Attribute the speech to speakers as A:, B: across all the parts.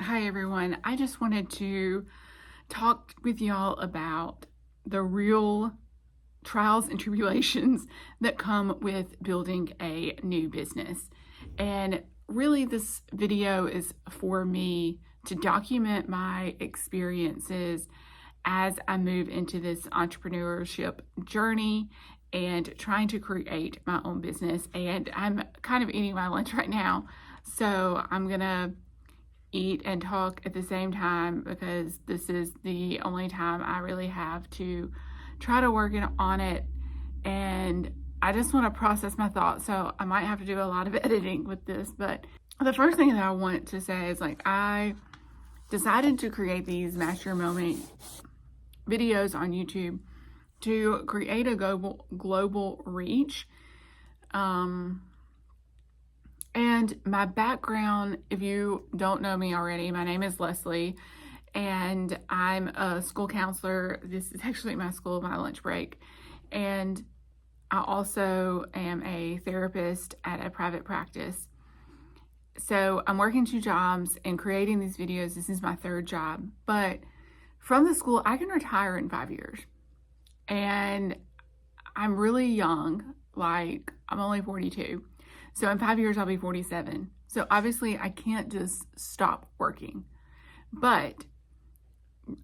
A: Hi everyone. I just wanted to talk with y'all about the real trials and tribulations that come with building a new business. And really this video is for me to document my experiences as I move into this entrepreneurship journey and trying to create my own business. And I'm kind of eating my lunch right now, so I'm gonna eat and talk at the same time because this is the only time I really have to try to work on it, and I just want to process my thoughts, so I might have to do a lot of editing with this. But the first thing that I want to say is, like, I decided to create these Master Your Moment videos on YouTube to create a global reach. And my background, if you don't know me already, my name is Leslie, and I'm a school counselor. This is actually my school, my lunch break. And I also am a therapist at a private practice. So I'm working 2 jobs and creating these videos. This is my 3rd job. But from the school, I can retire in 5 years. And I'm really young, like I'm only 42. So in 5 years, I'll be 47. So obviously I can't just stop working, but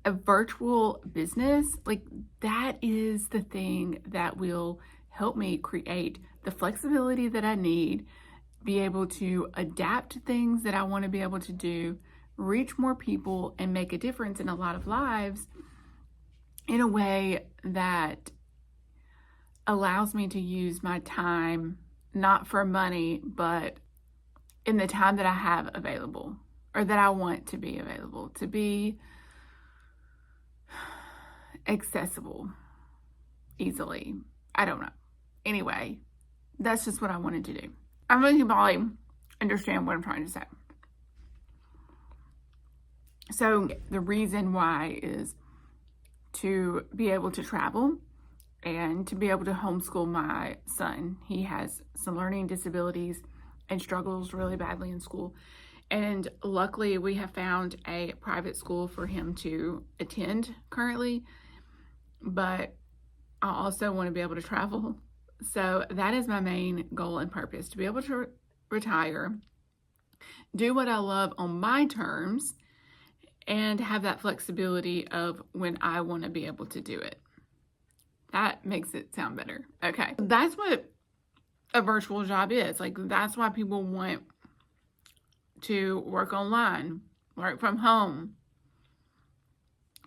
A: a virtual business, like, that is the thing that will help me create the flexibility that I need, be able to adapt to things that I want to be able to do, reach more people, and make a difference in a lot of lives in a way that allows me to use my time not for money, but in the time that I have available, or that I want to be available, to be accessible easily. I don't know. Anyway, that's just what I wanted to do. I think you probably understand what I'm trying to say. So the reason why is to be able to travel and to be able to homeschool my son. He has some learning disabilities and struggles really badly in school. And luckily, we have found a private school for him to attend currently. But I also want to be able to travel. So that is my main goal and purpose, to be able to retire, do what I love on my terms, and have that flexibility of when I want to be able to do it. That makes it sound better. Okay. That's what a virtual job is. Like, that's why people want to work online, work from home,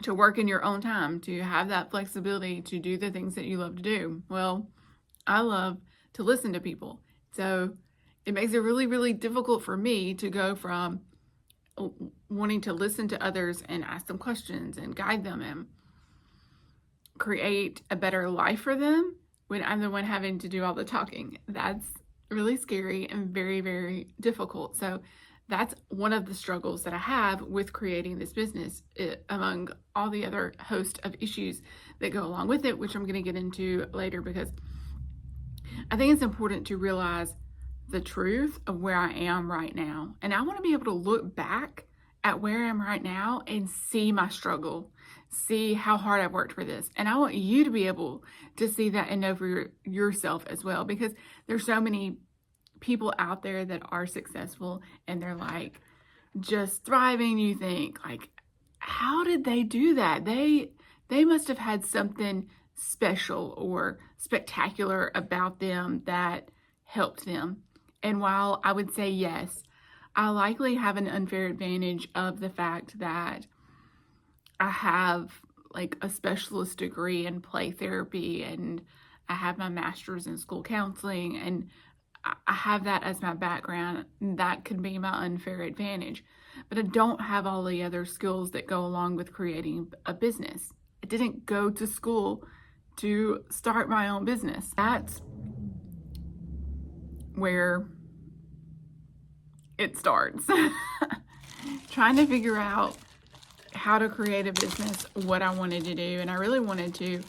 A: to work in your own time, to have that flexibility to do the things that you love to do. Well, I love to listen to people. So it makes it really, really difficult for me to go from wanting to listen to others and ask them questions and guide them and create a better life for them when I'm the one having to do all the talking. That's really scary and very, very difficult. So that's one of the struggles that I have with creating this business, among all the other host of issues that go along with it, which I'm going to get into later, because I think it's important to realize the truth of where I am right now. And I want to be able to look back at where I am right now and see my struggle, see how hard I've worked for this. And I want you to be able to see that and know for yourself as well, because there's so many people out there that are successful and they're like just thriving. You think, like, how did they do that? They must have had something special or spectacular about them that helped them. And while I would say yes, I likely have an unfair advantage of the fact that I have like a specialist degree in play therapy, and I have my master's in school counseling, and I have that as my background. That could be my unfair advantage. But I don't have all the other skills that go along with creating a business. I didn't go to school to start my own business. That's where it starts. Trying to figure out how to create a business, what I wanted to do. And I really wanted to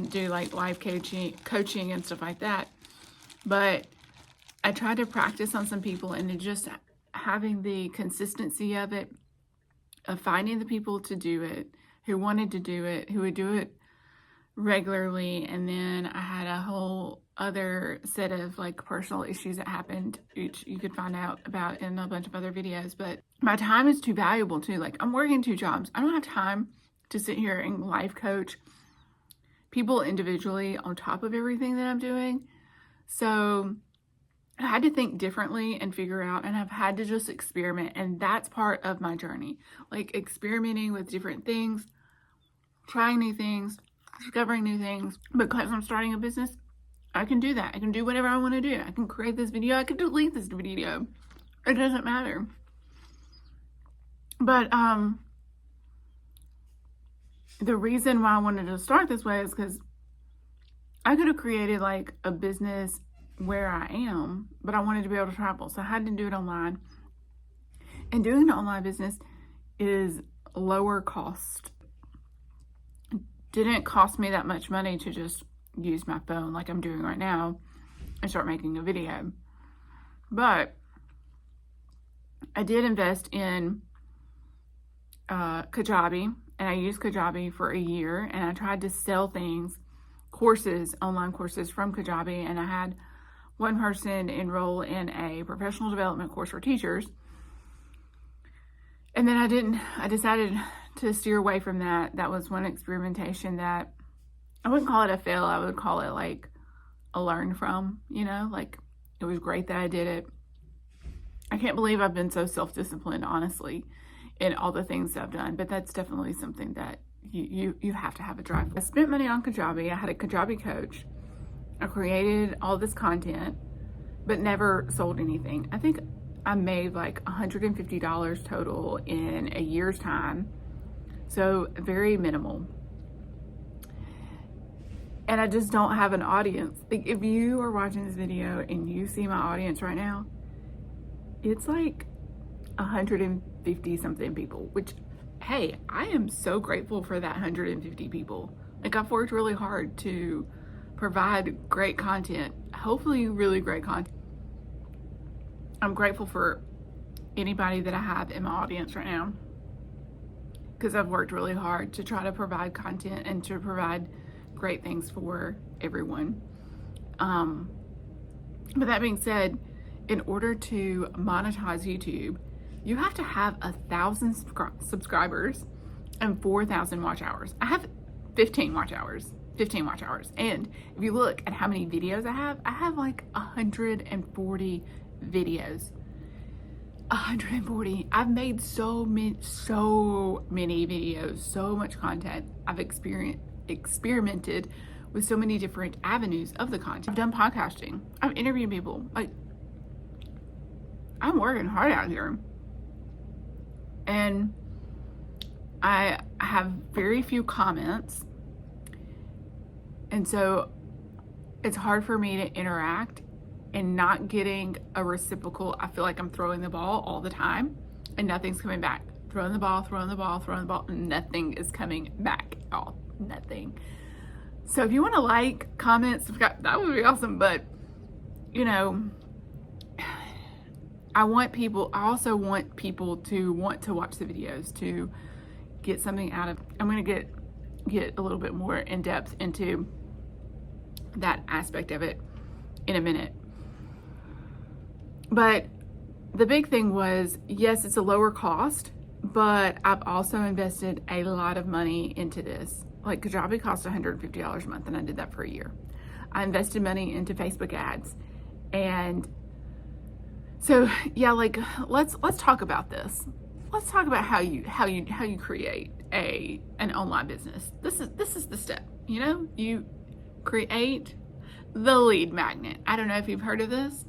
A: do like life coaching and stuff like that. But I tried to practice on some people, and it just having the consistency of it, of finding the people to do it, who wanted to do it, who would do it regularly. And then I had a whole other set of like personal issues that happened, which you could find out about in a bunch of other videos. But my time is too valuable too. Like, I'm working 2 jobs. I don't have time to sit here and life coach people individually on top of everything that I'm doing. So I had to think differently and figure out, and I've had to just experiment. And that's part of my journey, like experimenting with different things, trying new things, discovering new things. Because I'm starting a business, I can do that. I can do whatever I want to do. I can create this video. I can delete this video. It doesn't matter. But the reason why I wanted to start this way is because I could have created like a business where I am, but I wanted to be able to travel. So I had to do it online. And doing an online business is lower cost. It didn't cost me that much money to just use my phone like I'm doing right now and start making a video. But I did invest in Kajabi, and I used Kajabi for a year, and I tried to sell things, courses, online courses from Kajabi, and I had one person enroll in a professional development course for teachers. And then I decided to steer away from that. That was one experimentation that I wouldn't call it a fail. I would call it like a learn from, like it was great that I did it. I can't believe I've been so self-disciplined, honestly, in all the things that I've done, but that's definitely something that you have to have a drive for. I spent money on Kajabi. I had a Kajabi coach. I created all this content, but never sold anything. I think I made like $150 total in a year's time. So very minimal. And I just don't have an audience. Like, if you are watching this video and you see my audience right now, it's like 150 something people, which, hey, I am so grateful for that 150 people. Like, I've worked really hard to provide great content, hopefully really great content. I'm grateful for anybody that I have in my audience right now, because I've worked really hard to try to provide content and to provide great things for everyone. But that being said, in order to monetize YouTube, you have to have 1,000 subscribers and 4,000 watch hours. I have 15 watch hours. And if you look at how many videos I have like 140 videos. 140. I've made so many videos, so much content. I've experimented with so many different avenues of the content. I've done podcasting. I've interviewed people. Like, I'm working hard out here. And I have very few comments. And so it's hard for me to interact, and not getting a reciprocal. I feel like I'm throwing the ball all the time and nothing's coming back. Throwing the ball, and nothing is coming back at all. Nothing. So if you want to like, comment, subscribe, that would be awesome. But, I also want people to want to watch the videos, to get something out of. I'm going to get a little bit more in depth into that aspect of it in a minute. But the big thing was, yes, it's a lower cost, but I've also invested a lot of money into this. Like, Kajabi cost $150 a month, and I did that for a year. I invested money into Facebook ads. And so, yeah, like, let's talk about this. Let's talk about how you create an online business. This is the step. You create the lead magnet. I don't know if you've heard of this.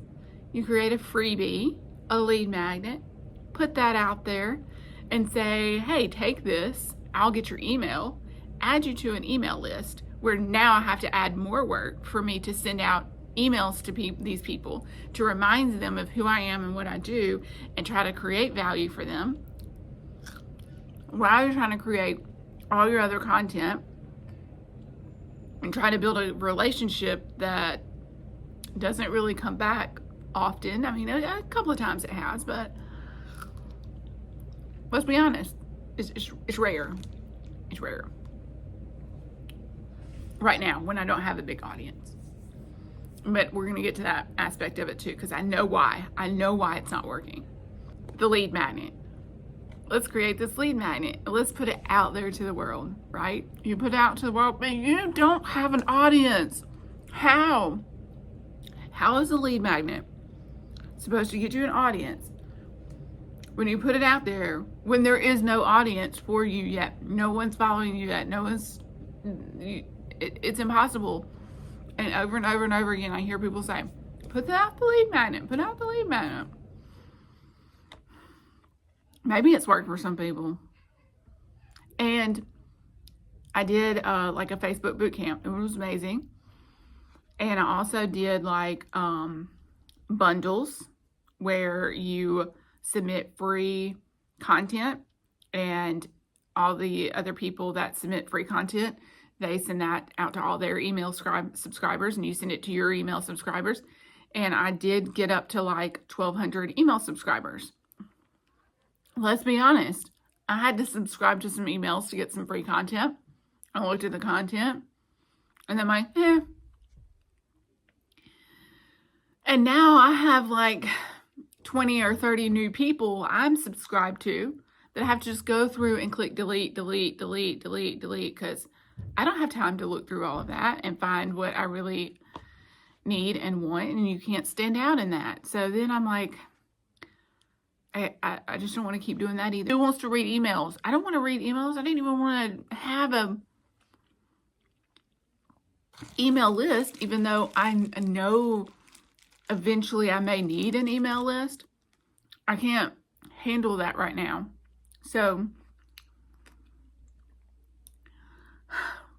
A: You create a freebie, a lead magnet, put that out there and say, hey, take this. I'll get your email, add you to an email list, where now I have to add more work for me to send out emails to these people to remind them of who I am and what I do, and try to create value for them while you're trying to create all your other content and try to build a relationship that doesn't really come back often. I mean, a couple of times it has, but Let's be honest. It's rare. It's rare. Right now, when I don't have a big audience. But we're going to get to that aspect of it too, because I know why. I know why it's not working. The lead magnet. Let's create this lead magnet. Let's put it out there to the world, right? You put it out to the world, but you don't have an audience. How? How is a lead magnet supposed to get you an audience when you put it out there, when there is no audience for you yet? No one's following you yet. No one's, it's impossible. And over and over again, I hear people say, put out the lead magnet, put out the lead magnet. Maybe it's worked for some people. And I did like a Facebook boot camp. It was amazing. And I also did like bundles where you submit free content, and all the other people that submit free content, they send that out to all their email subscribers, and you send it to your email subscribers. And I did get up to like 1,200 email subscribers. Let's be honest. I had to subscribe to some emails to get some free content. I looked at the content, and I'm like, And now I have like 20 or 30 new people I'm subscribed to that I have to just go through and click delete, because I don't have time to look through all of that and find what I really need and want, and you can't stand out in that. So then I'm like, I just don't want to keep doing that either. Who wants to read emails? I don't want to read emails. I didn't even want to have a email list, even though I know eventually I may need an email list. I can't handle that right now. So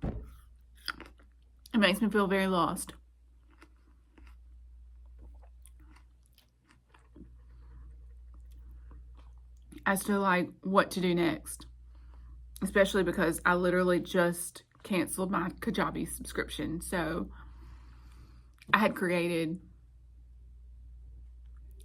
A: it makes me feel very lost. As to like what to do next, especially because I literally just canceled my Kajabi subscription. So I had created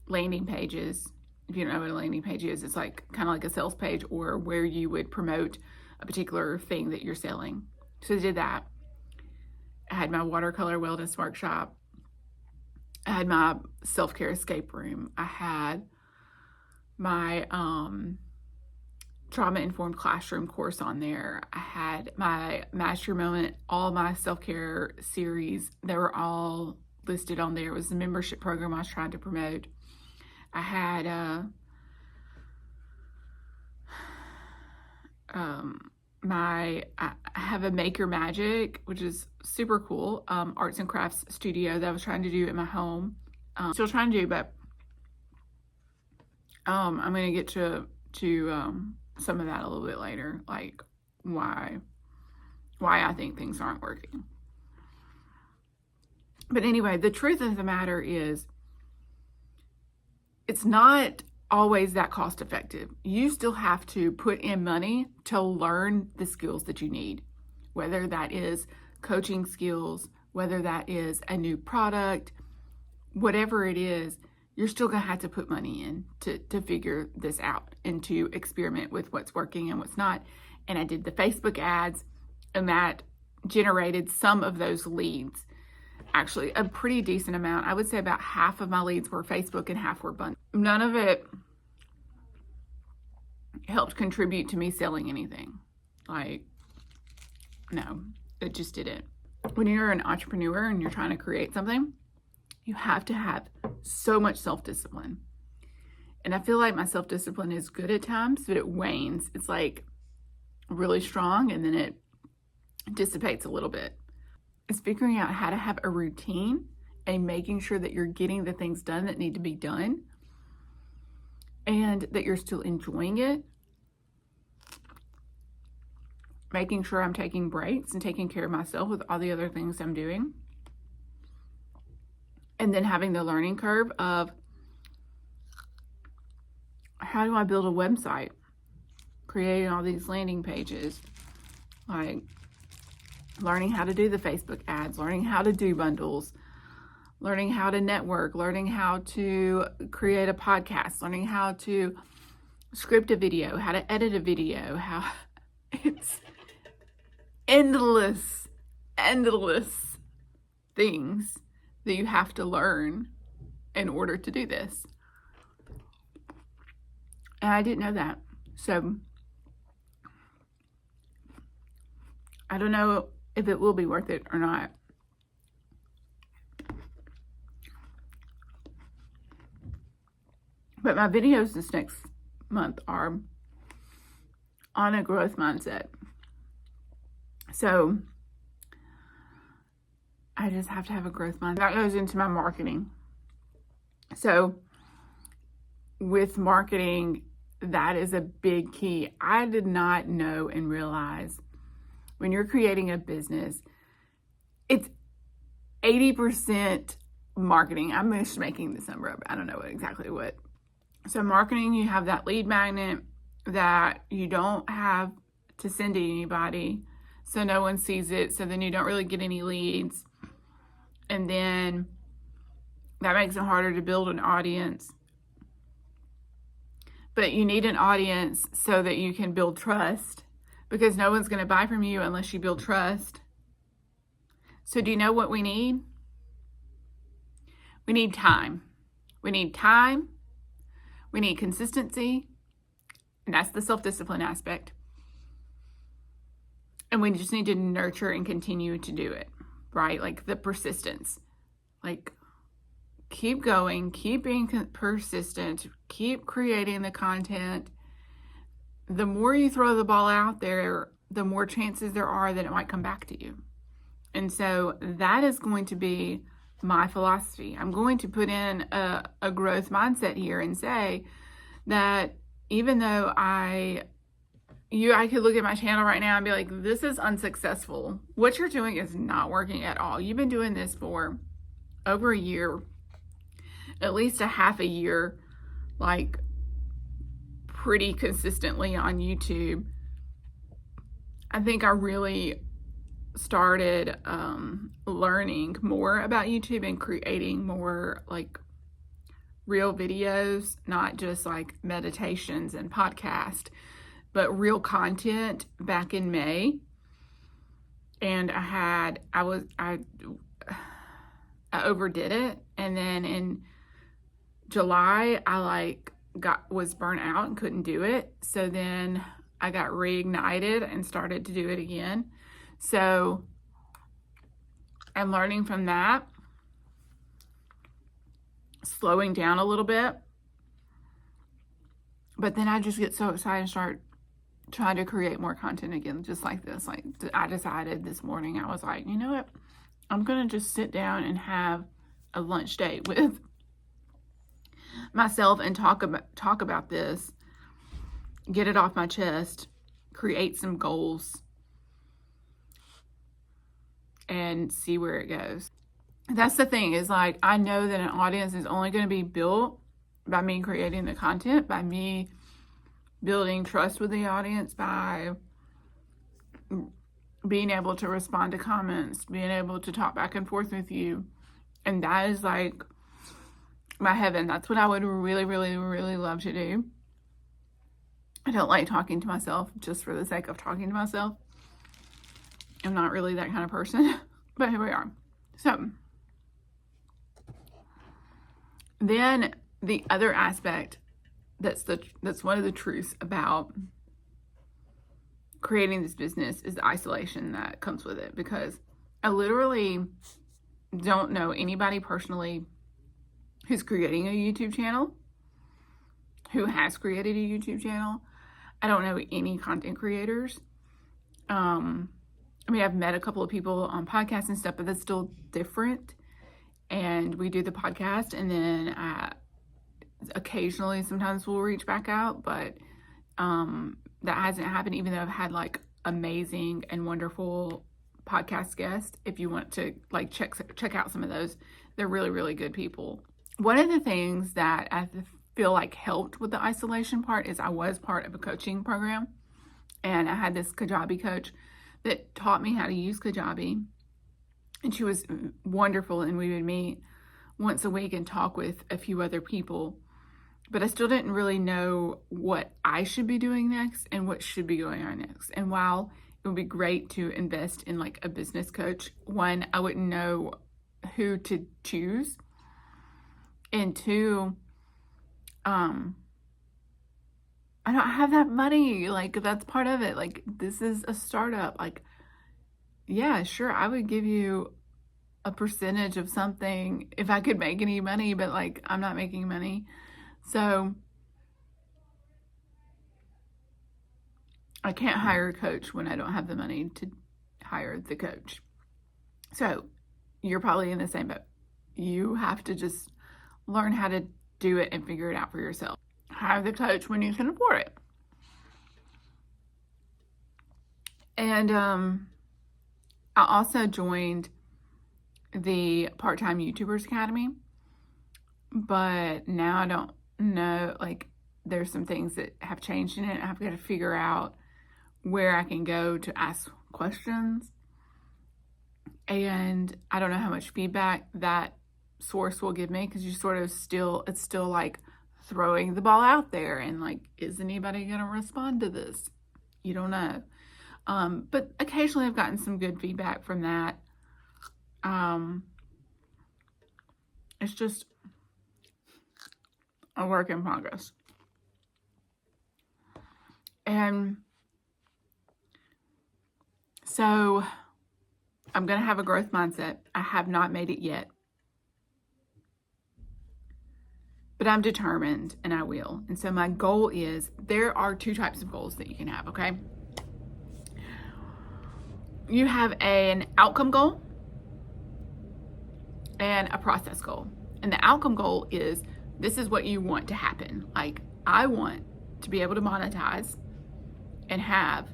A: landing pages. If you don't know what a landing page is, it's like kind of like a sales page, or where you would promote a particular thing that you're selling. So I did that. I had my watercolor wellness workshop. I had my self-care escape room. I had my trauma-informed classroom course on there. I had my Master Your Moment, all my self-care series. They were all listed on there. It was the membership program I was trying to promote. I had I have a Make Your Magic, which is super cool, arts and crafts studio that I was trying to do at my home. Still trying to do, but I'm going to get to some of that a little bit later, like why I think things aren't working. But anyway, the truth of the matter is, it's not always that cost effective. You still have to put in money to learn the skills that you need, whether that is coaching skills, whether that is a new product, whatever it is. You're still going to have to put money in to figure this out and to experiment with what's working and what's not. And I did the Facebook ads, and that generated some of those leads. Actually, a pretty decent amount. I would say about half of my leads were Facebook and half were bundles. None of it helped contribute to me selling anything. Like, no, it just didn't. When you're an entrepreneur and you're trying to create something, you have to have so much self-discipline. And I feel like my self-discipline is good at times, but it wanes. It's like really strong, and then it dissipates a little bit. It's figuring out how to have a routine and making sure that you're getting the things done that need to be done, and that you're still enjoying it. Making sure I'm taking breaks and taking care of myself with all the other things I'm doing. And then having the learning curve of, how do I build a website? Creating all these landing pages, like learning how to do the Facebook ads, learning how to do bundles, learning how to network, learning how to create a podcast, learning how to script a video, how to edit a video, how it's endless things that you have to learn in order to do this. And I didn't know that. So I don't know if it will be worth it or not. But my videos this next month are on a growth mindset. So I just have to have a growth mindset. That goes into my marketing. So with marketing, that is a big key. I did not know and realize when you're creating a business, it's 80% marketing. I'm just making this number up. I don't know exactly what. So marketing, you have that lead magnet that you don't have to send to anybody, so no one sees it, so then you don't really get any leads. And then that makes it harder to build an audience. But you need an audience so that you can build trust, because no one's going to buy from you unless you build trust. So do you know what we need? We need time. We need time. We need consistency. And that's the self-discipline aspect. And we just need to nurture and continue to do it, right? Like the persistence. Like, keep going, keep being persistent, keep creating the content. The more you throw the ball out there, the more chances there are that it might come back to you. And so that is going to be my philosophy. I'm going to put in a growth mindset here and say that even though I could look at my channel right now and be like, this is unsuccessful. What you're doing is not working at all. You've been doing this for over a year, at least a half a year, like pretty consistently on YouTube. I think I really started learning more about YouTube and creating more like real videos, not just like meditations and podcast, but real content back in May. And I overdid it. And then in July, I was burnt out and couldn't do it. So then I got reignited and started to do it again. So I'm learning from that, slowing down a little bit. But then I just get so excited and start trying to create more content again, just like this. Like, I decided this morning, I was like, you know what? I'm going to just sit down and have a lunch date with myself and talk about this, get it off my chest, create some goals, and see where it goes. That's the thing, is like, I know that an audience is only going to be built by me creating the content, by me building trust with the audience, by being able to respond to comments, being able to talk back and forth with you. And that is like my heaven. That's what I would really, really, really love to do. I don't like talking to myself just for the sake of talking to myself. I'm not really that kind of person, but here we are. So then the other aspect that's one of the truths about creating this business is the isolation that comes with it, because I literally don't know anybody personally who's creating a YouTube channel, who has created a YouTube channel. I don't know any content creators. I mean, I've met a couple of people on podcasts and stuff, but that's still different. And we do the podcast, and then occasionally, sometimes we'll reach back out, but that hasn't happened, even though I've had like amazing and wonderful podcast guests. If you want to like check out some of those, they're really, really good people. One of the things that I feel like helped with the isolation part is I was part of a coaching program, and I had this Kajabi coach that taught me how to use Kajabi, and she was wonderful, and we would meet once a week and talk with a few other people. but I still didn't really know what I should be doing next and what should be going on next. And while it would be great to invest in like a business coach, one, I wouldn't know who to choose, and two, I don't have that money. Like, that's part of it. Like, this is a startup. Like, yeah, sure, I would give you a percentage of something if I could make any money, but like, I'm not making money. So I can't hire a coach when I don't have the money to hire the coach. So you're probably in the same boat. You have to just learn how to do it and figure it out for yourself. Hire the coach when you can afford it. And I also joined the Part-Time YouTubers Academy, but now I don't know, like, there's some things that have changed in it. I've got to figure out where I can go to ask questions, and I don't know how much feedback that source will give me, because you sort of it's still like throwing the ball out there, and like, is anybody gonna respond to this? You don't know. But occasionally I've gotten some good feedback from that. It's just a work in progress. And so I'm going to have a growth mindset. I have not made it yet, but I'm determined, and I will. And so my goal is, there are two types of goals that you can have, okay? You have an outcome goal and a process goal. And the outcome goal is, this is what you want to happen. Like, I want to be able to monetize and have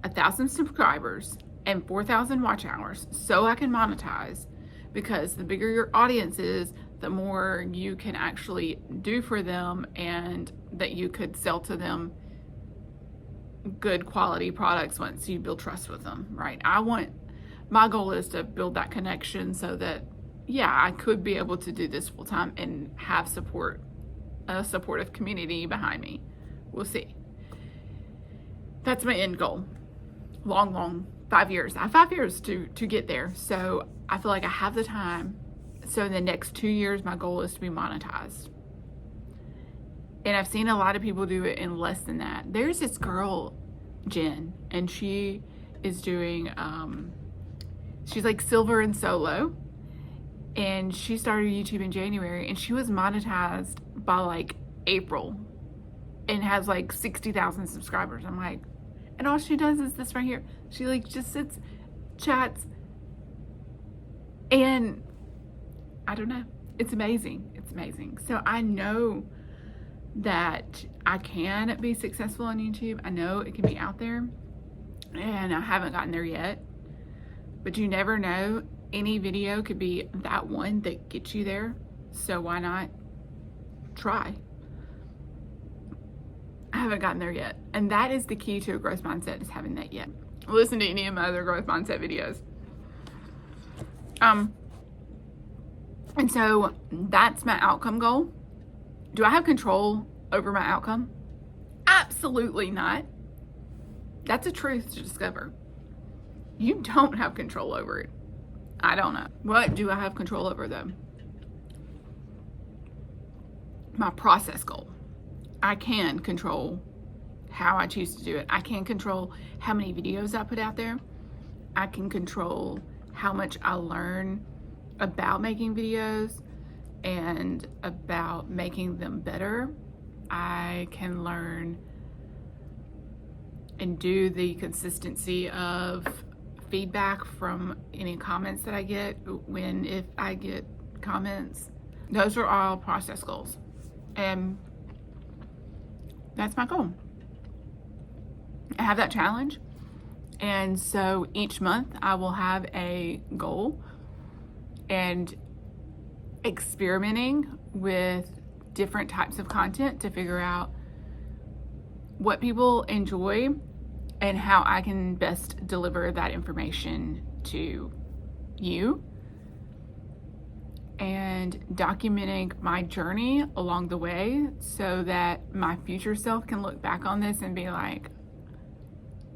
A: 1,000 subscribers and 4,000 watch hours so I can monetize, because the bigger your audience is, the more you can actually do for them, and that you could sell to them good quality products once you build trust with them, right? My goal is to build that connection so that, yeah, I could be able to do this full time and have a supportive community behind me. We'll see. That's my end goal. Long 5 years. I have 5 years to get there. So I feel like I have the time. So in the next 2 years, my goal is to be monetized. And I've seen a lot of people do it in less than that. There's this girl, Jen, and she is doing, she's like silver and solo. And she started YouTube in January, and she was monetized by like April and has like 60,000 subscribers. I'm like, and all she does is this right here. She like just sits, chats, and I don't know. It's amazing. It's amazing. So I know that I can be successful on YouTube. I know it can be out there, and I haven't gotten there yet, but you never know. Any video could be that one that gets you there. So why not try? I haven't gotten there yet. And that is the key to a growth mindset, is having that yet. Listen to any of my other growth mindset videos. And so that's my outcome goal. Do I have control over my outcome? Absolutely not. That's a truth to discover. You don't have control over it. I don't know. What do I have control over, though? My process goal. I can control how I choose to do it. I can control how many videos I put out there. I can control how much I learn about making videos and about making them better. I can learn and do the consistency of feedback from any comments that I get, if I get comments. Those are all process goals, and that's my goal. I have that challenge, and so each month I will have a goal, and experimenting with different types of content to figure out what people enjoy and how I can best deliver that information to you. and documenting my journey along the way so that my future self can look back on this and be like,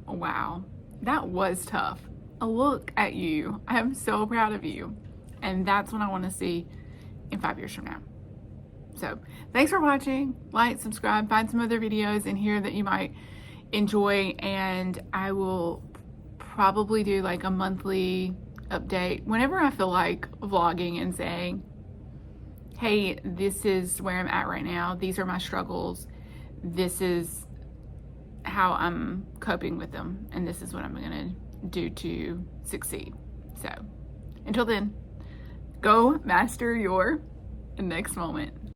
A: wow, that was tough. Look at you. I am so proud of you. And that's what I want to see in 5 years from now. So thanks for watching. Like, subscribe, find some other videos in here that you might enjoy, and I will probably do like a monthly update whenever I feel like vlogging and saying, hey, this is where I'm at right now. These are my struggles. This is how I'm coping with them, and this is what I'm gonna do to succeed. So until then, go master your next moment.